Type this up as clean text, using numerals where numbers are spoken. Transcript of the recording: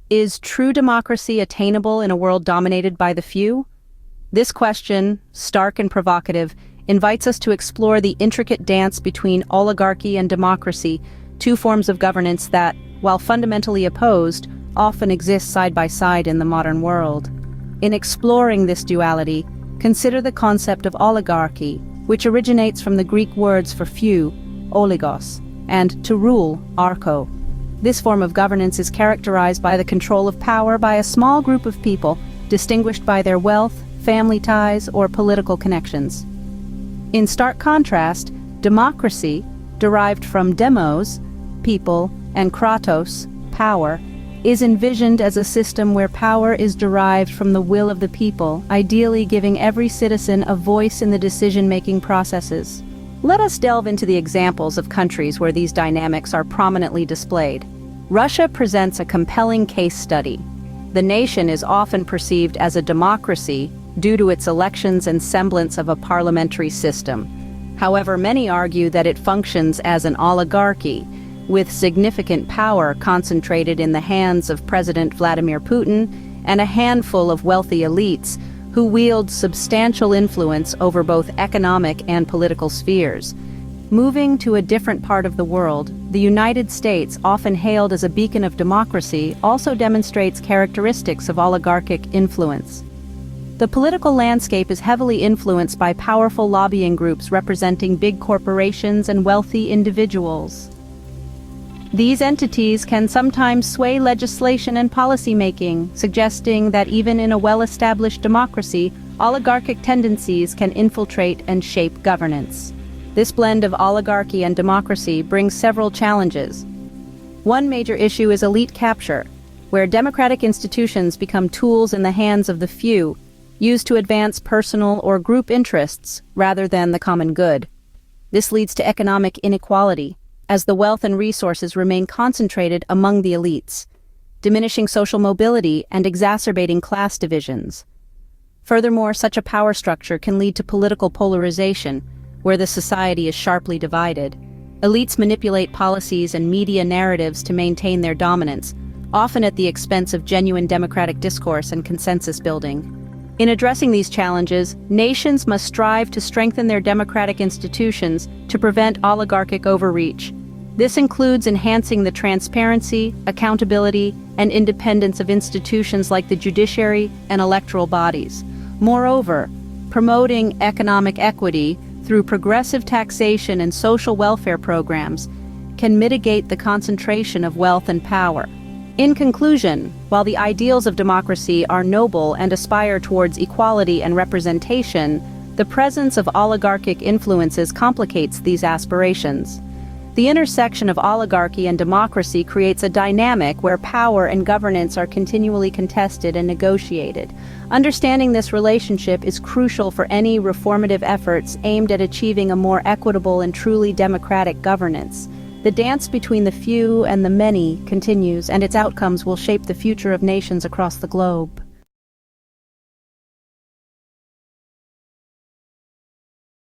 Is true democracy attainable in a world dominated by the few? This question, stark and provocative, invites us to explore the intricate dance between oligarchy and democracy, two forms of governance that, while fundamentally opposed, often exist side by side in the modern world. In exploring this duality, consider the concept of oligarchy, which originates from the Greek words for few, oligos, and to rule, archo. This form of governance is characterized by the control of power by a small group of people, distinguished by their wealth, family ties, or political connections. In stark contrast, democracy, derived from demos, people, and kratos, power, is envisioned as a system where power is derived from the will of the people, ideally giving every citizen a voice in the decision-making processes. Let us delve into the examples of countries where these dynamics are prominently displayed. Russia presents a compelling case study. The nation is often perceived as a democracy due to its elections and semblance of a parliamentary system. However, many argue that it functions as an oligarchy, with significant power concentrated in the hands of President Vladimir Putin and a handful of wealthy elites who wield substantial influence over both economic and political spheres. Moving to a different part of the world, the United States, often hailed as a beacon of democracy, also demonstrates characteristics of oligarchic influence. The political landscape is heavily influenced by powerful lobbying groups representing big corporations and wealthy individuals. These entities can sometimes sway legislation and policymaking, suggesting that even in a well-established democracy, oligarchic tendencies can infiltrate and shape governance. This blend of oligarchy and democracy brings several challenges. One major issue is elite capture, where democratic institutions become tools in the hands of the few, used to advance personal or group interests rather than the common good. This leads to economic inequality, as the wealth and resources remain concentrated among the elites, diminishing social mobility and exacerbating class divisions. Furthermore, such a power structure can lead to political polarization, where the society is sharply divided. Elites manipulate policies and media narratives to maintain their dominance, often at the expense of genuine democratic discourse and consensus building. In addressing these challenges, nations must strive to strengthen their democratic institutions to prevent oligarchic overreach. This includes enhancing the transparency, accountability, and independence of institutions like the judiciary and electoral bodies. Moreover, promoting economic equity through progressive taxation and social welfare programs can mitigate the concentration of wealth and power. In conclusion, while the ideals of democracy are noble and aspire towards equality and representation, the presence of oligarchic influences complicates these aspirations. The intersection of oligarchy and democracy creates a dynamic where power and governance are continually contested and negotiated. Understanding this relationship is crucial for any reformative efforts aimed at achieving a more equitable and truly democratic governance. The dance between the few and the many continues, and its outcomes will shape the future of nations across the globe.